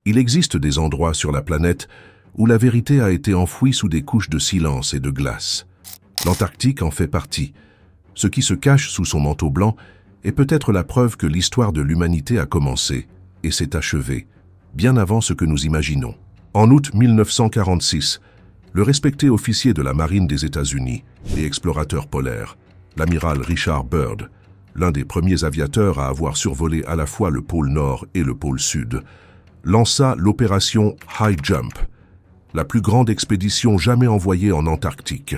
Il existe des endroits sur la planète où la vérité a été enfouie sous des couches de silence et de glace. L'Antarctique en fait partie. Ce qui se cache sous son manteau blanc est peut-être la preuve que l'histoire de l'humanité a commencé et s'est achevée, bien avant ce que nous imaginons. En août 1946, le respecté officier de la marine des États-Unis et explorateur polaire, l'amiral Richard Byrd, l'un des premiers aviateurs à avoir survolé à la fois le pôle Nord et le pôle Sud, lança l'opération High Jump, la plus grande expédition jamais envoyée en Antarctique.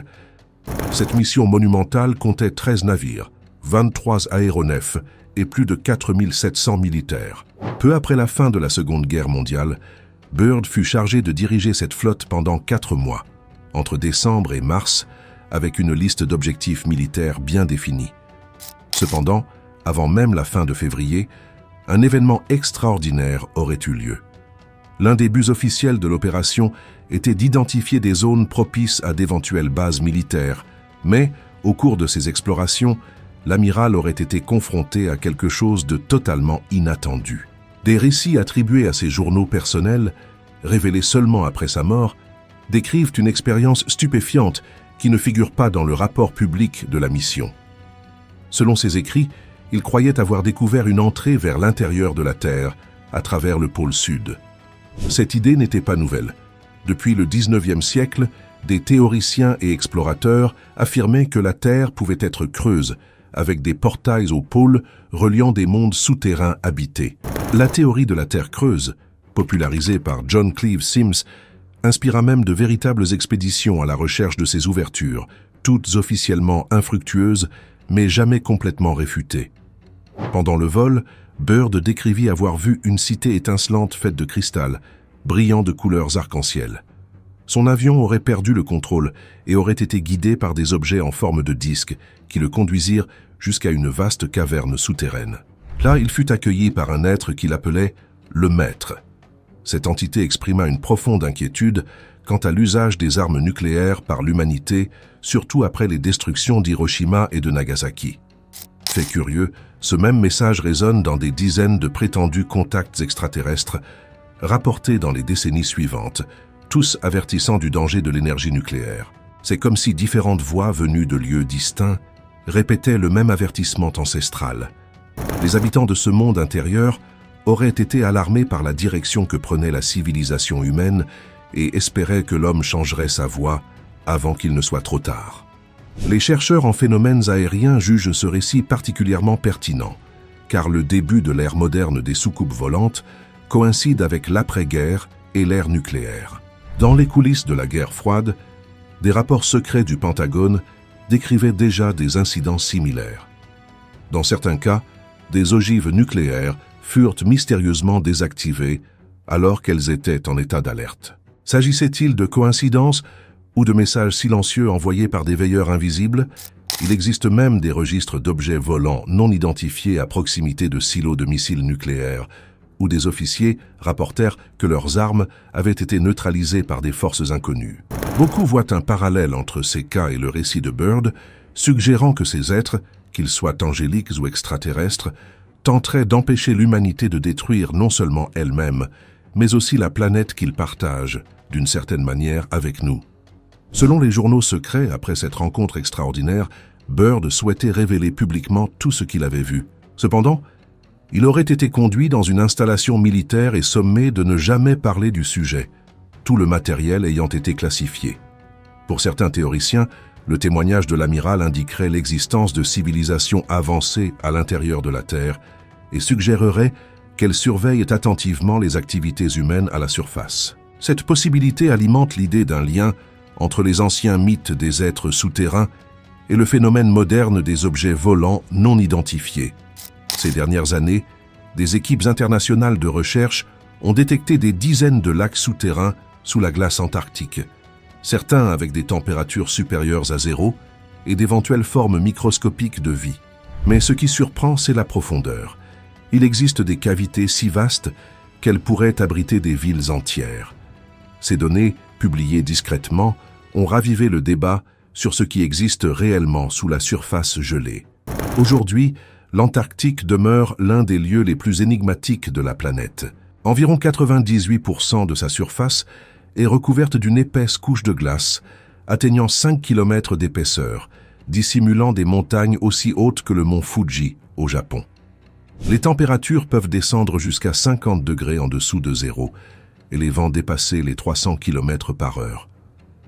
Cette mission monumentale comptait 13 navires, 23 aéronefs et plus de 4700 militaires. Peu après la fin de la Seconde Guerre mondiale, Byrd fut chargé de diriger cette flotte pendant 4 mois, entre décembre et mars, avec une liste d'objectifs militaires bien définie. Cependant, avant même la fin de février, un événement extraordinaire aurait eu lieu. L'un des buts officiels de l'opération était d'identifier des zones propices à d'éventuelles bases militaires, mais, au cours de ces explorations, l'amiral aurait été confronté à quelque chose de totalement inattendu. Des récits attribués à ses journaux personnels, révélés seulement après sa mort, décrivent une expérience stupéfiante qui ne figure pas dans le rapport public de la mission. Selon ses écrits, il croyait avoir découvert une entrée vers l'intérieur de la Terre, à travers le pôle Sud. Cette idée n'était pas nouvelle. Depuis le 19e siècle, des théoriciens et explorateurs affirmaient que la Terre pouvait être creuse, avec des portails au pôle reliant des mondes souterrains habités. La théorie de la Terre creuse, popularisée par John Cleave Sims, inspira même de véritables expéditions à la recherche de ces ouvertures, toutes officiellement infructueuses, mais jamais complètement réfutées. Pendant le vol, Byrd décrivit avoir vu une cité étincelante faite de cristal, brillant de couleurs arc-en-ciel. Son avion aurait perdu le contrôle et aurait été guidé par des objets en forme de disque qui le conduisirent jusqu'à une vaste caverne souterraine. Là, il fut accueilli par un être qu'il appelait le Maître. Cette entité exprima une profonde inquiétude quant à l'usage des armes nucléaires par l'humanité, surtout après les destructions d'Hiroshima et de Nagasaki. Fait curieux, ce même message résonne dans des dizaines de prétendus contacts extraterrestres rapportés dans les décennies suivantes, tous avertissant du danger de l'énergie nucléaire. C'est comme si différentes voix venues de lieux distincts répétaient le même avertissement ancestral. Les habitants de ce monde intérieur auraient été alarmés par la direction que prenait la civilisation humaine et espéraient que l'homme changerait sa voie avant qu'il ne soit trop tard. Les chercheurs en phénomènes aériens jugent ce récit particulièrement pertinent, car le début de l'ère moderne des soucoupes volantes coïncide avec l'après-guerre et l'ère nucléaire. Dans les coulisses de la guerre froide, des rapports secrets du Pentagone décrivaient déjà des incidents similaires. Dans certains cas, des ogives nucléaires furent mystérieusement désactivées alors qu'elles étaient en état d'alerte. S'agissait-il de coïncidences ou de messages silencieux envoyés par des veilleurs invisibles? Il existe même des registres d'objets volants non identifiés à proximité de silos de missiles nucléaires, où des officiers rapportèrent que leurs armes avaient été neutralisées par des forces inconnues. Beaucoup voient un parallèle entre ces cas et le récit de Byrd, suggérant que ces êtres, qu'ils soient angéliques ou extraterrestres, tenteraient d'empêcher l'humanité de détruire non seulement elle-même, mais aussi la planète qu'ils partagent, d'une certaine manière, avec nous. Selon les journaux secrets, après cette rencontre extraordinaire, Byrd souhaitait révéler publiquement tout ce qu'il avait vu. Cependant, il aurait été conduit dans une installation militaire et sommé de ne jamais parler du sujet, tout le matériel ayant été classifié. Pour certains théoriciens, le témoignage de l'amiral indiquerait l'existence de civilisations avancées à l'intérieur de la Terre et suggérerait qu'elles surveillent attentivement les activités humaines à la surface. Cette possibilité alimente l'idée d'un lien entre les anciens mythes des êtres souterrains et le phénomène moderne des objets volants non identifiés. Ces dernières années, des équipes internationales de recherche ont détecté des dizaines de lacs souterrains sous la glace antarctique, certains avec des températures supérieures à 0 et d'éventuelles formes microscopiques de vie. Mais ce qui surprend, c'est la profondeur. Il existe des cavités si vastes qu'elles pourraient abriter des villes entières. Ces données, publiées discrètement, ont ravivé le débat sur ce qui existe réellement sous la surface gelée. Aujourd'hui, l'Antarctique demeure l'un des lieux les plus énigmatiques de la planète. Environ 98% de sa surface est recouverte d'une épaisse couche de glace, atteignant 5 km d'épaisseur, dissimulant des montagnes aussi hautes que le mont Fuji, au Japon. Les températures peuvent descendre jusqu'à 50 degrés en dessous de zéro et les vents dépasser les 300 km par heure.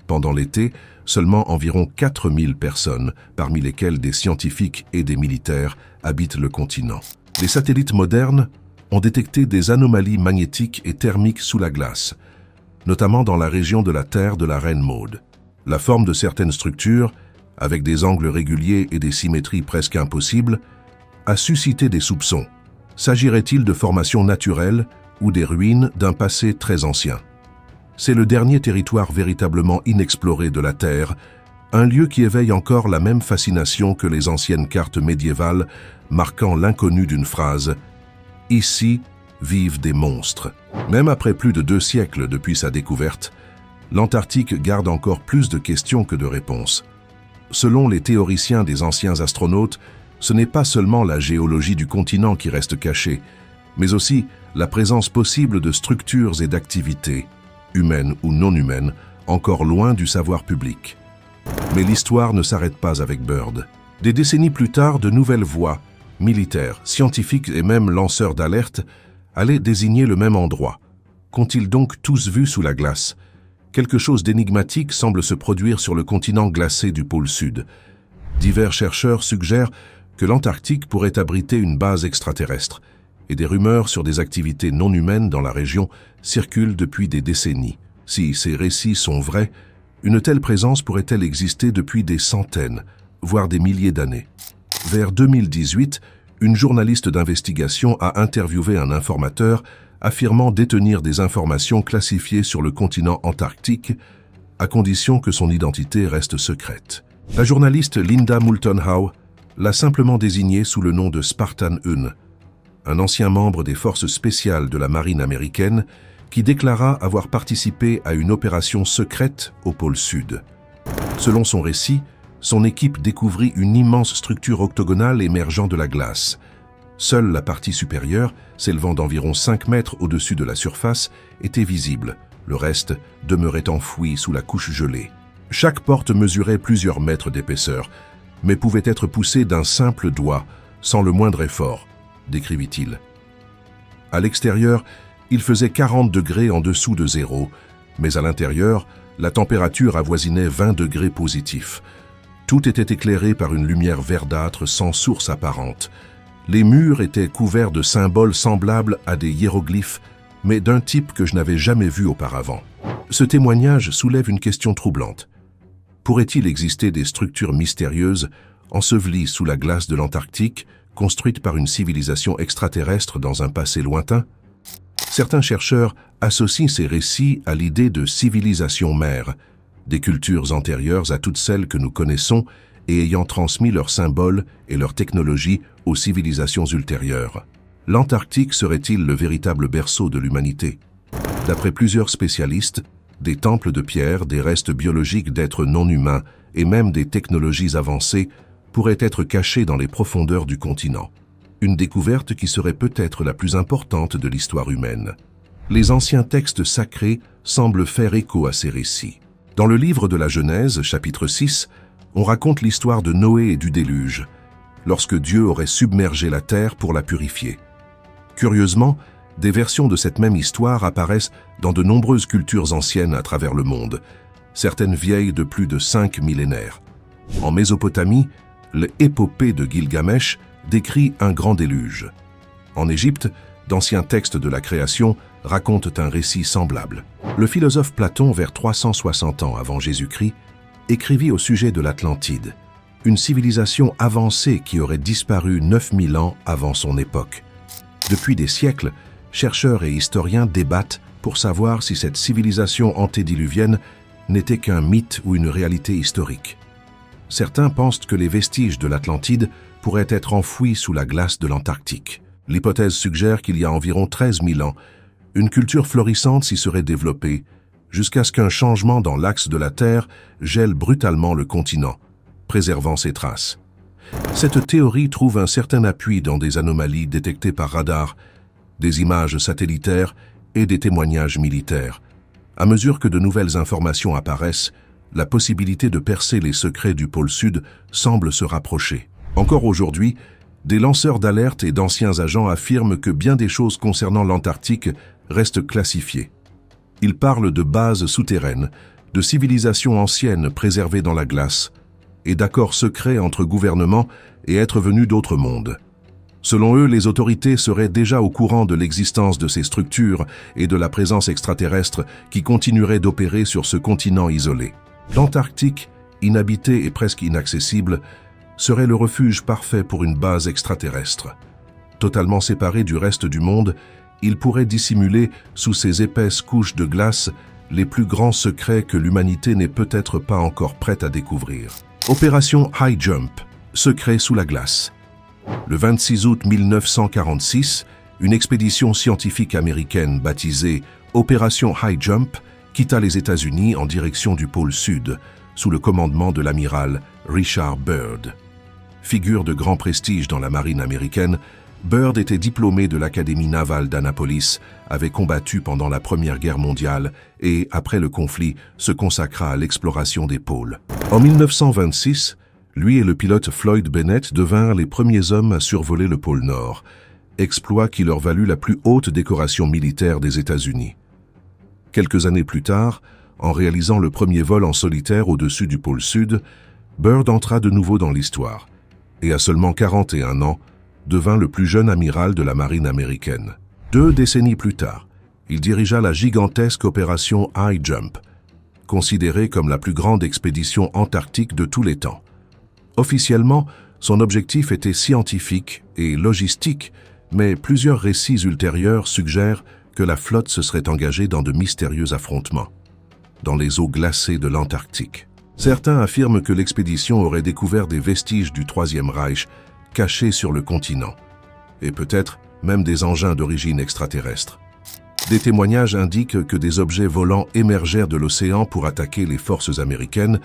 Pendant l'été, seulement environ 4000 personnes, parmi lesquelles des scientifiques et des militaires, habitent le continent. Les satellites modernes ont détecté des anomalies magnétiques et thermiques sous la glace, notamment dans la région de la Terre de la Reine Maude. La forme de certaines structures, avec des angles réguliers et des symétries presque impossibles, a suscité des soupçons. S'agirait-il de formations naturelles ou des ruines d'un passé très ancien? C'est le dernier territoire véritablement inexploré de la Terre, un lieu qui éveille encore la même fascination que les anciennes cartes médiévales marquant l'inconnu d'une phrase « Ici vivent des monstres ». Même après plus de 2 siècles depuis sa découverte, l'Antarctique garde encore plus de questions que de réponses. Selon les théoriciens des anciens astronautes, ce n'est pas seulement la géologie du continent qui reste cachée, mais aussi la présence possible de structures et d'activités, humaines ou non humaines, encore loin du savoir public. Mais l'histoire ne s'arrête pas avec Byrd. Des décennies plus tard, de nouvelles voix, militaires, scientifiques et même lanceurs d'alerte, allaient désigner le même endroit. Qu'ont-ils donc tous vu sous la glace? Quelque chose d'énigmatique semble se produire sur le continent glacé du pôle Sud. Divers chercheurs suggèrent que l'Antarctique pourrait abriter une base extraterrestre, et des rumeurs sur des activités non humaines dans la région circulent depuis des décennies. Si ces récits sont vrais, une telle présence pourrait-elle exister depuis des centaines, voire des milliers d'années. Vers 2018, une journaliste d'investigation a interviewé un informateur affirmant détenir des informations classifiées sur le continent antarctique, à condition que son identité reste secrète. La journaliste Linda Moulton Howe l'a simplement désigné sous le nom de Spartan 1, un ancien membre des forces spéciales de la marine américaine qui déclara avoir participé à une opération secrète au pôle Sud. Selon son récit, son équipe découvrit une immense structure octogonale émergeant de la glace. Seule la partie supérieure, s'élevant d'environ 5 mètres au-dessus de la surface, était visible. Le reste demeurait enfoui sous la couche gelée. Chaque porte mesurait plusieurs mètres d'épaisseur, mais pouvait être poussée d'un simple doigt, sans le moindre effort, décrivit-il. À l'extérieur, il faisait 40 degrés en dessous de zéro, mais à l'intérieur, la température avoisinait 20 degrés positifs. Tout était éclairé par une lumière verdâtre sans source apparente. Les murs étaient couverts de symboles semblables à des hiéroglyphes, mais d'un type que je n'avais jamais vu auparavant. Ce témoignage soulève une question troublante. Pourrait-il exister des structures mystérieuses ensevelies sous la glace de l'Antarctique, construites par une civilisation extraterrestre dans un passé lointain? Certains chercheurs associent ces récits à l'idée de civilisation mère, des cultures antérieures à toutes celles que nous connaissons et ayant transmis leurs symboles et leurs technologies aux civilisations ultérieures. L'Antarctique serait-il le véritable berceau de l'humanité? D'après plusieurs spécialistes, des temples de pierre, des restes biologiques d'êtres non humains et même des technologies avancées pourraient être cachés dans les profondeurs du continent. Une découverte qui serait peut-être la plus importante de l'histoire humaine. Les anciens textes sacrés semblent faire écho à ces récits. Dans le livre de la Genèse, chapitre 6, on raconte l'histoire de Noé et du déluge, lorsque Dieu aurait submergé la terre pour la purifier. Curieusement, des versions de cette même histoire apparaissent dans de nombreuses cultures anciennes à travers le monde, certaines vieilles de plus de 5 millénaires. En Mésopotamie, l'épopée de Gilgamesh décrit un grand déluge. En Égypte, d'anciens textes de la création racontent un récit semblable. Le philosophe Platon, vers 360 ans avant Jésus-Christ, écrivit au sujet de l'Atlantide, une civilisation avancée qui aurait disparu 9000 ans avant son époque. Depuis des siècles, chercheurs et historiens débattent pour savoir si cette civilisation antédiluvienne n'était qu'un mythe ou une réalité historique. Certains pensent que les vestiges de l'Atlantide pourraient être enfouis sous la glace de l'Antarctique. L'hypothèse suggère qu'il y a environ 13 000 ans, une culture florissante s'y serait développée, jusqu'à ce qu'un changement dans l'axe de la Terre gèle brutalement le continent, préservant ses traces. Cette théorie trouve un certain appui dans des anomalies détectées par radar, des images satellitaires et des témoignages militaires. À mesure que de nouvelles informations apparaissent, la possibilité de percer les secrets du pôle Sud semble se rapprocher. Encore aujourd'hui, des lanceurs d'alerte et d'anciens agents affirment que bien des choses concernant l'Antarctique restent classifiées. Ils parlent de bases souterraines, de civilisations anciennes préservées dans la glace, et d'accords secrets entre gouvernements et êtres venus d'autres mondes. Selon eux, les autorités seraient déjà au courant de l'existence de ces structures et de la présence extraterrestre qui continuerait d'opérer sur ce continent isolé. L'Antarctique, inhabité et presque inaccessible, serait le refuge parfait pour une base extraterrestre. Totalement séparé du reste du monde, il pourrait dissimuler sous ces épaisses couches de glace les plus grands secrets que l'humanité n'est peut-être pas encore prête à découvrir. Opération High Jump, secret sous la glace. Le 26 août 1946, une expédition scientifique américaine baptisée Opération High Jump quitta les États-Unis en direction du pôle Sud, sous le commandement de l'amiral Richard Byrd. Figure de grand prestige dans la marine américaine, Byrd était diplômé de l'Académie navale d'Annapolis, avait combattu pendant la Première Guerre mondiale et, après le conflit, se consacra à l'exploration des pôles. En 1926, lui et le pilote Floyd Bennett devinrent les premiers hommes à survoler le pôle Nord, exploit qui leur valut la plus haute décoration militaire des États-Unis. Quelques années plus tard, en réalisant le premier vol en solitaire au-dessus du pôle Sud, Byrd entra de nouveau dans l'histoire et à seulement 41 ans, devint le plus jeune amiral de la marine américaine. 2 décennies plus tard, il dirigea la gigantesque opération High Jump, considérée comme la plus grande expédition antarctique de tous les temps. Officiellement, son objectif était scientifique et logistique, mais plusieurs récits ultérieurs suggèrent que la flotte se serait engagée dans de mystérieux affrontements, dans les eaux glacées de l'Antarctique. Certains affirment que l'expédition aurait découvert des vestiges du Troisième Reich cachés sur le continent, et peut-être même des engins d'origine extraterrestre. Des témoignages indiquent que des objets volants émergèrent de l'océan pour attaquer les forces américaines,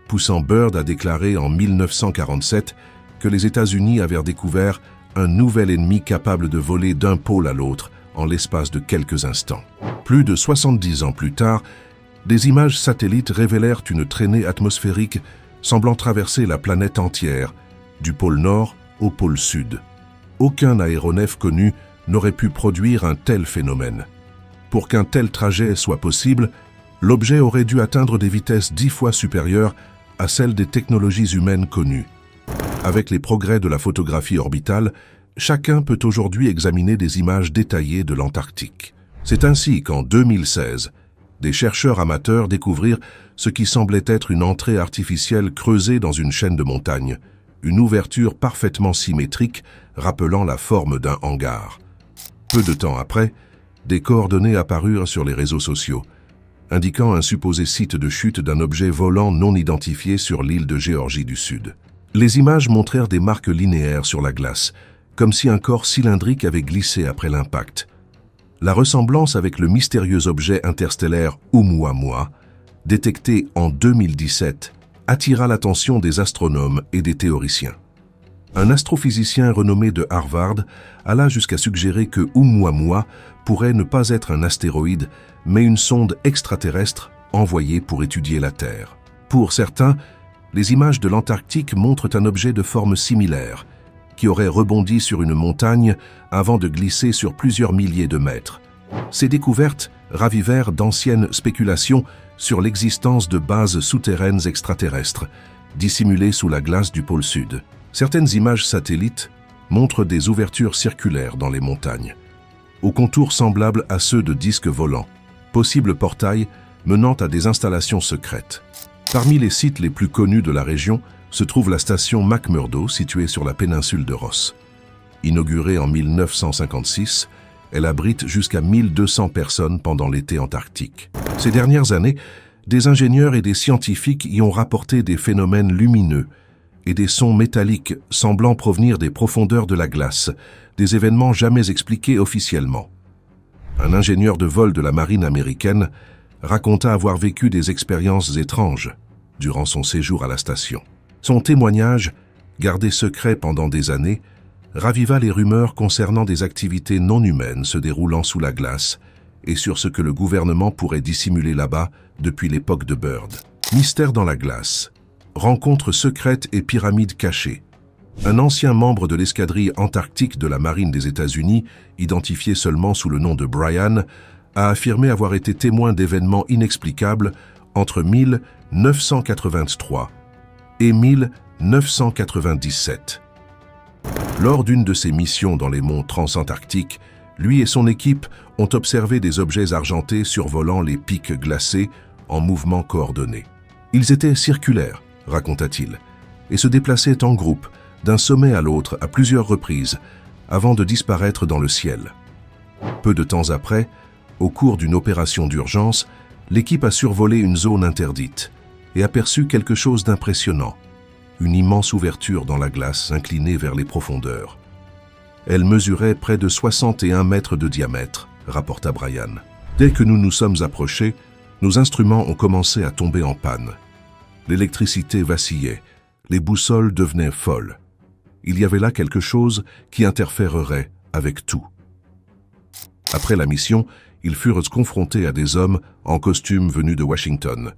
poussant Byrd à déclarer en 1947 que les États-Unis avaient découvert un nouvel ennemi capable de voler d'un pôle à l'autre en l'espace de quelques instants. Plus de 70 ans plus tard, des images satellites révélèrent une traînée atmosphérique semblant traverser la planète entière, du pôle Nord au pôle Sud. Aucun aéronef connu n'aurait pu produire un tel phénomène. Pour qu'un tel trajet soit possible, l'objet aurait dû atteindre des vitesses 10 fois supérieures à celles des technologies humaines connues. Avec les progrès de la photographie orbitale, chacun peut aujourd'hui examiner des images détaillées de l'Antarctique. C'est ainsi qu'en 2016, des chercheurs amateurs découvrirent ce qui semblait être une entrée artificielle creusée dans une chaîne de montagnes, une ouverture parfaitement symétrique rappelant la forme d'un hangar. Peu de temps après, des coordonnées apparurent sur les réseaux sociaux, indiquant un supposé site de chute d'un objet volant non identifié sur l'île de Géorgie du Sud. Les images montrèrent des marques linéaires sur la glace, comme si un corps cylindrique avait glissé après l'impact. La ressemblance avec le mystérieux objet interstellaire Oumuamua, détecté en 2017, attira l'attention des astronomes et des théoriciens. Un astrophysicien renommé de Harvard alla jusqu'à suggérer que Oumuamua pourrait ne pas être un astéroïde, mais une sonde extraterrestre envoyée pour étudier la Terre. Pour certains, les images de l'Antarctique montrent un objet de forme similaire, qui aurait rebondi sur une montagne avant de glisser sur plusieurs milliers de mètres. Ces découvertes ravivèrent d'anciennes spéculations sur l'existence de bases souterraines extraterrestres, dissimulées sous la glace du pôle Sud. Certaines images satellites montrent des ouvertures circulaires dans les montagnes, aux contours semblables à ceux de disques volants, possibles portails menant à des installations secrètes. Parmi les sites les plus connus de la région se trouve la station McMurdo située sur la péninsule de Ross. Inaugurée en 1956, elle abrite jusqu'à 1200 personnes pendant l'été antarctique. Ces dernières années, des ingénieurs et des scientifiques y ont rapporté des phénomènes lumineux et des sons métalliques semblant provenir des profondeurs de la glace, des événements jamais expliqués officiellement. Un ingénieur de vol de la marine américaine raconta avoir vécu des expériences étranges durant son séjour à la station. Son témoignage, gardé secret pendant des années, raviva les rumeurs concernant des activités non humaines se déroulant sous la glace et sur ce que le gouvernement pourrait dissimuler là-bas depuis l'époque de Byrd. Mystère dans la glace, rencontre secrète et pyramide cachée. Un ancien membre de l'escadrille antarctique de la marine des États-Unis, identifié seulement sous le nom de Brian, a affirmé avoir été témoin d'événements inexplicables entre 1983 et 1997. Lors d'une de ses missions dans les monts transantarctiques, lui et son équipe ont observé des objets argentés survolant les pics glacés en mouvement coordonné. Ils étaient circulaires, raconta-t-il, et se déplaçaient en groupe, d'un sommet à l'autre à plusieurs reprises, avant de disparaître dans le ciel. Peu de temps après, au cours d'une opération d'urgence, l'équipe a survolé une zone interdite et aperçu quelque chose d'impressionnant, une immense ouverture dans la glace inclinée vers les profondeurs. Elle mesurait près de 61 mètres de diamètre, rapporta Brian. Dès que nous nous sommes approchés, nos instruments ont commencé à tomber en panne. L'électricité vacillait, les boussoles devenaient folles. Il y avait là quelque chose qui interférerait avec tout. Après la mission, ils furent confrontés à des hommes en costume venus de Washington.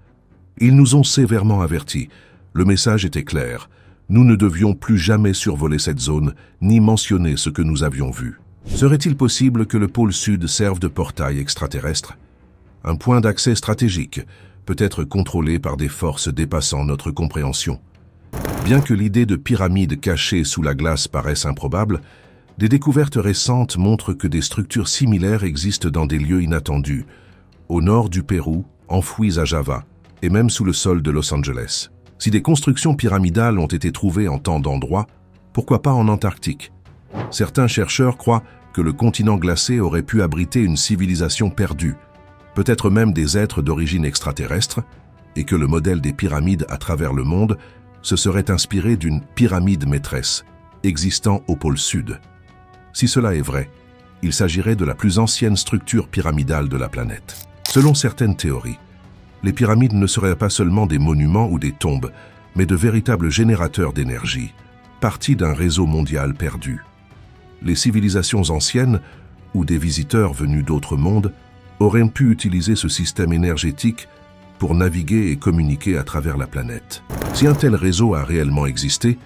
Ils nous ont sévèrement avertis. Le message était clair. Nous ne devions plus jamais survoler cette zone, ni mentionner ce que nous avions vu. Serait-il possible que le pôle sud serve de portail extraterrestre? Un point d'accès stratégique, peut-être contrôlé par des forces dépassant notre compréhension. Bien que l'idée de pyramides cachées sous la glace paraisse improbable, des découvertes récentes montrent que des structures similaires existent dans des lieux inattendus, au nord du Pérou, enfouies à Java, et même sous le sol de Los Angeles. Si des constructions pyramidales ont été trouvées en tant d'endroits, pourquoi pas en Antarctique? Certains chercheurs croient que le continent glacé aurait pu abriter une civilisation perdue, peut-être même des êtres d'origine extraterrestre, et que le modèle des pyramides à travers le monde se serait inspiré d'une pyramide maîtresse, existant au pôle sud. Si cela est vrai, il s'agirait de la plus ancienne structure pyramidale de la planète. Selon certaines théories, les pyramides ne seraient pas seulement des monuments ou des tombes, mais de véritables générateurs d'énergie, partie d'un réseau mondial perdu. Les civilisations anciennes, ou des visiteurs venus d'autres mondes, auraient pu utiliser ce système énergétique pour naviguer et communiquer à travers la planète. Si un tel réseau a réellement existé,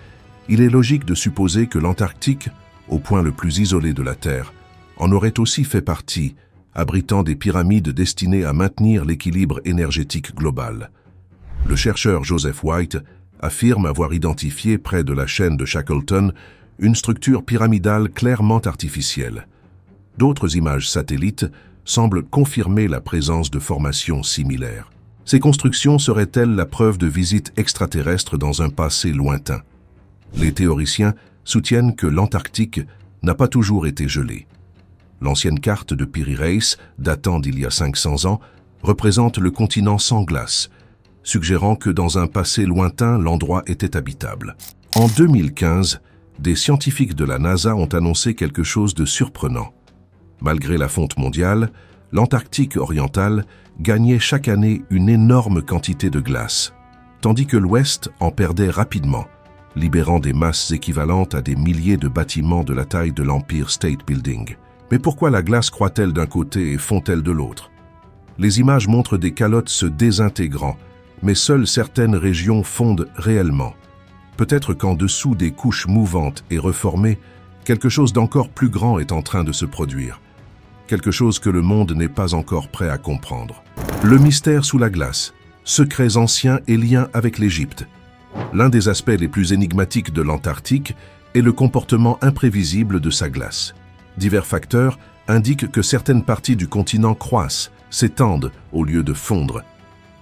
il est logique de supposer que l'Antarctique, au point le plus isolé de la Terre, en aurait aussi fait partie, abritant des pyramides destinées à maintenir l'équilibre énergétique global. Le chercheur Joseph White affirme avoir identifié près de la chaîne de Shackleton une structure pyramidale clairement artificielle. D'autres images satellites semblent confirmer la présence de formations similaires. Ces constructions seraient-elles la preuve de visites extraterrestres dans un passé lointain? Les théoriciens soutiennent que l'Antarctique n'a pas toujours été gelée. L'ancienne carte de Piri Reis, datant d'il y a 500 ans, représente le continent sans glace, suggérant que dans un passé lointain, l'endroit était habitable. En 2015, des scientifiques de la NASA ont annoncé quelque chose de surprenant. Malgré la fonte mondiale, l'Antarctique oriental gagnait chaque année une énorme quantité de glace, tandis que l'Ouest en perdait rapidement, libérant des masses équivalentes à des milliers de bâtiments de la taille de l'Empire State Building. Mais pourquoi la glace croît-elle d'un côté et fond-elle de l'autre? Les images montrent des calottes se désintégrant, mais seules certaines régions fondent réellement. Peut-être qu'en dessous des couches mouvantes et reformées, quelque chose d'encore plus grand est en train de se produire. Quelque chose que le monde n'est pas encore prêt à comprendre. Le mystère sous la glace, secrets anciens et liens avec l'Égypte. L'un des aspects les plus énigmatiques de l'Antarctique est le comportement imprévisible de sa glace. Divers facteurs indiquent que certaines parties du continent croissent, s'étendent au lieu de fondre.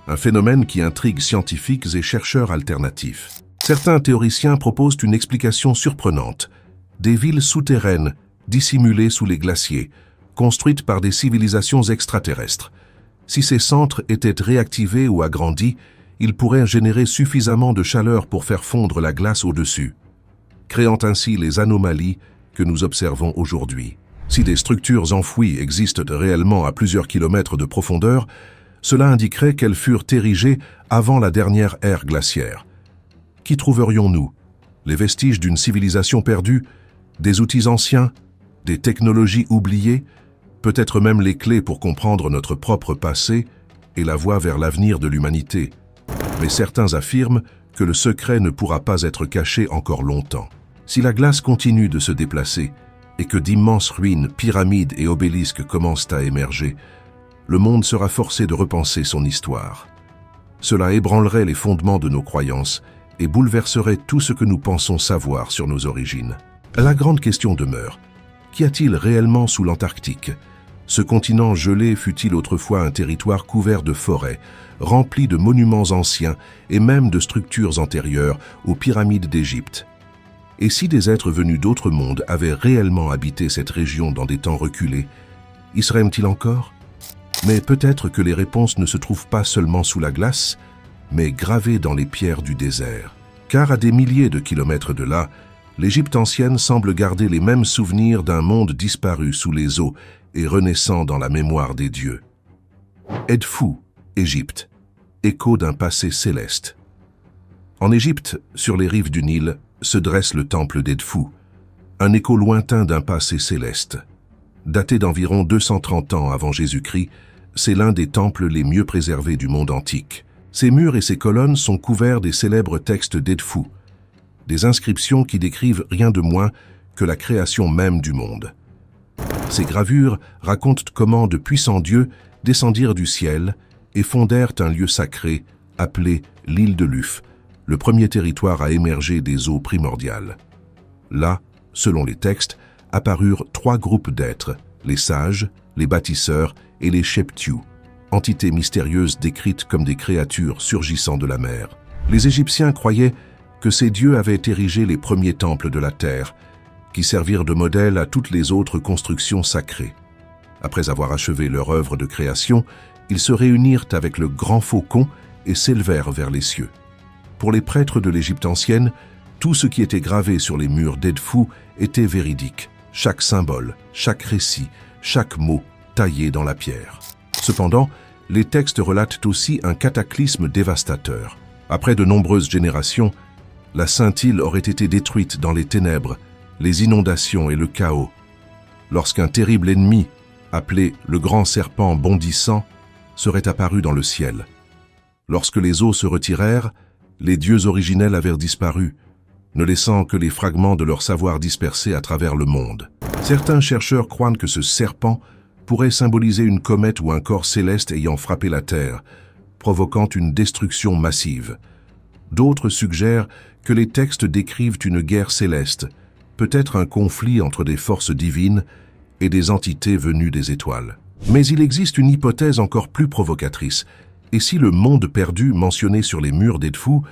Un phénomène qui intrigue scientifiques et chercheurs alternatifs. Certains théoriciens proposent une explication surprenante. Des villes souterraines, dissimulées sous les glaciers, construites par des civilisations extraterrestres. Si ces centres étaient réactivés ou agrandis, ils pourraient générer suffisamment de chaleur pour faire fondre la glace au-dessus, créant ainsi les anomalies que nous observons aujourd'hui. Si des structures enfouies existent réellement à plusieurs kilomètres de profondeur, cela indiquerait qu'elles furent érigées avant la dernière ère glaciaire. Qu'y trouverions-nous? Les vestiges d'une civilisation perdue? Des outils anciens, des technologies oubliées, peut-être même les clés pour comprendre notre propre passé et la voie vers l'avenir de l'humanité. Mais certains affirment que le secret ne pourra pas être caché encore longtemps. Si la glace continue de se déplacer et que d'immenses ruines, pyramides et obélisques commencent à émerger, le monde sera forcé de repenser son histoire. Cela ébranlerait les fondements de nos croyances et bouleverserait tout ce que nous pensons savoir sur nos origines. La grande question demeure, qu'y a-t-il réellement sous l'Antarctique? Ce continent gelé fut-il autrefois un territoire couvert de forêts, rempli de monuments anciens et même de structures antérieures aux pyramides d'Égypte? Et si des êtres venus d'autres mondes avaient réellement habité cette région dans des temps reculés, y seraient-ils encore? Mais peut-être que les réponses ne se trouvent pas seulement sous la glace, mais gravées dans les pierres du désert. Car à des milliers de kilomètres de là, l'Égypte ancienne semble garder les mêmes souvenirs d'un monde disparu sous les eaux et renaissant dans la mémoire des dieux. Edfou, Égypte, écho d'un passé céleste. En Égypte, sur les rives du Nil, se dresse le temple d'Edfou, un écho lointain d'un passé céleste. Daté d'environ 230 ans avant Jésus-Christ, c'est l'un des temples les mieux préservés du monde antique. Ses murs et ses colonnes sont couverts des célèbres textes d'Edfou, des inscriptions qui décrivent rien de moins que la création même du monde. Ces gravures racontent comment de puissants dieux descendirent du ciel et fondèrent un lieu sacré appelé l'île de Luf, le premier territoire à émerger des eaux primordiales. Là, selon les textes, apparurent 3 groupes d'êtres, les sages, les bâtisseurs et les Sheptiu, entités mystérieuses décrites comme des créatures surgissant de la mer. Les Égyptiens croyaient que ces dieux avaient érigé les premiers temples de la terre, qui servirent de modèle à toutes les autres constructions sacrées. Après avoir achevé leur œuvre de création, ils se réunirent avec le grand faucon et s'élevèrent vers les cieux. Pour les prêtres de l'Égypte ancienne, tout ce qui était gravé sur les murs d'Edfou était véridique, chaque symbole, chaque récit, chaque mot taillé dans la pierre. Cependant, les textes relatent aussi un cataclysme dévastateur. Après de nombreuses générations, la Sainte Île aurait été détruite dans les ténèbres, les inondations et le chaos, lorsqu'un terrible ennemi, appelé le grand serpent bondissant, serait apparu dans le ciel. Lorsque les eaux se retirèrent, les dieux originels avaient disparu, ne laissant que les fragments de leur savoir dispersés à travers le monde. Certains chercheurs croient que ce serpent pourrait symboliser une comète ou un corps céleste ayant frappé la Terre, provoquant une destruction massive. D'autres suggèrent que les textes décrivent une guerre céleste, peut-être un conflit entre des forces divines et des entités venues des étoiles. Mais il existe une hypothèse encore plus provocatrice. Et si le monde perdu mentionné sur les murs d'Edfou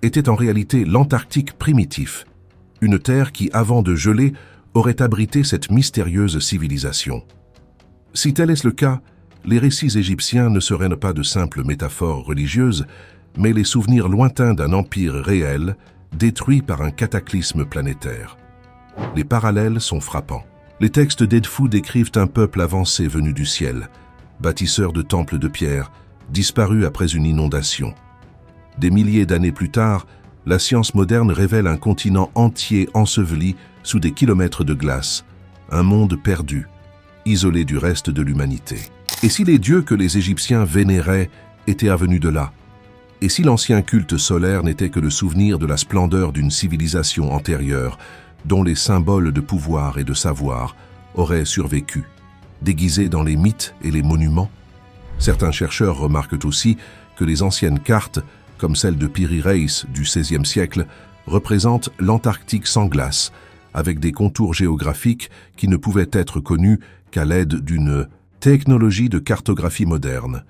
était en réalité l'Antarctique primitif, une terre qui, avant de geler, aurait abrité cette mystérieuse civilisation? Si tel est le cas, les récits égyptiens ne seraient pas de simples métaphores religieuses, mais les souvenirs lointains d'un empire réel, détruit par un cataclysme planétaire. Les parallèles sont frappants. Les textes d'Edfou décrivent un peuple avancé venu du ciel, bâtisseur de temples de pierre, disparu après une inondation. Des milliers d'années plus tard, la science moderne révèle un continent entier enseveli sous des kilomètres de glace, un monde perdu, isolé du reste de l'humanité. Et si les dieux que les Égyptiens vénéraient étaient avenus de là? Et si l'ancien culte solaire n'était que le souvenir de la splendeur d'une civilisation antérieure, dont les symboles de pouvoir et de savoir auraient survécu, déguisés dans les mythes et les monuments? Certains chercheurs remarquent aussi que les anciennes cartes, comme celle de Piri Reis du XVIe siècle, représentent l'Antarctique sans glace, avec des contours géographiques qui ne pouvaient être connus qu'à l'aide d'une technologie de cartographie moderne.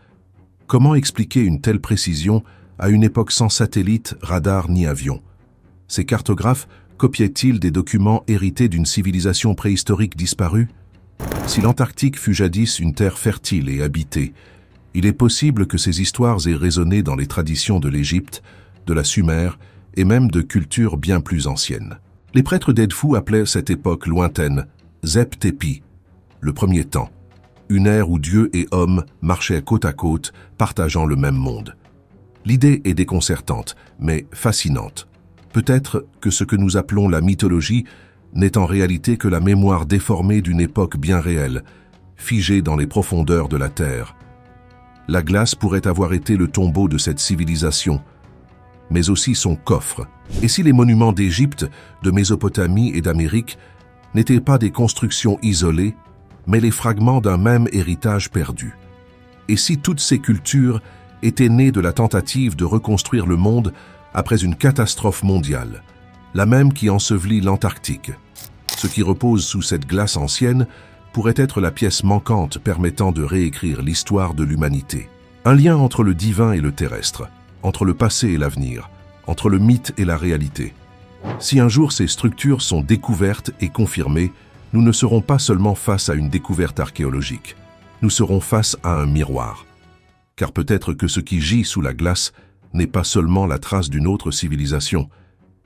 Comment expliquer une telle précision à une époque sans satellite, radar ni avion? Ces cartographes copiaient-ils des documents hérités d'une civilisation préhistorique disparue? Si l'Antarctique fut jadis une terre fertile et habitée, il est possible que ces histoires aient résonné dans les traditions de l'Égypte, de la Sumer et même de cultures bien plus anciennes. Les prêtres d'Edfou appelaient cette époque lointaine Zep Tepi, le premier temps, une ère où Dieu et homme marchaient côte à côte, partageant le même monde. L'idée est déconcertante, mais fascinante. Peut-être que ce que nous appelons la mythologie n'est en réalité que la mémoire déformée d'une époque bien réelle, figée dans les profondeurs de la Terre. La glace pourrait avoir été le tombeau de cette civilisation, mais aussi son coffre. Et si les monuments d'Égypte, de Mésopotamie et d'Amérique n'étaient pas des constructions isolées, mais les fragments d'un même héritage perdu? Et si toutes ces cultures étaient nées de la tentative de reconstruire le monde après une catastrophe mondiale, la même qui ensevelit l'Antarctique? Ce qui repose sous cette glace ancienne pourrait être la pièce manquante permettant de réécrire l'histoire de l'humanité. Un lien entre le divin et le terrestre, entre le passé et l'avenir, entre le mythe et la réalité. Si un jour ces structures sont découvertes et confirmées, nous ne serons pas seulement face à une découverte archéologique, nous serons face à un miroir. Car peut-être que ce qui gît sous la glace n'est pas seulement la trace d'une autre civilisation,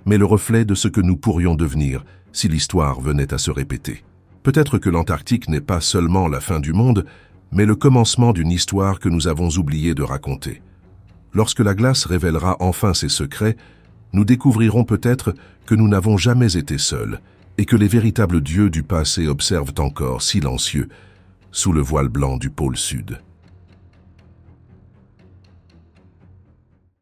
mais le reflet de ce que nous pourrions devenir si l'histoire venait à se répéter. Peut-être que l'Antarctique n'est pas seulement la fin du monde, mais le commencement d'une histoire que nous avons oublié de raconter. Lorsque la glace révélera enfin ses secrets, nous découvrirons peut-être que nous n'avons jamais été seuls et que les véritables dieux du passé observent encore, silencieux, sous le voile blanc du pôle Sud.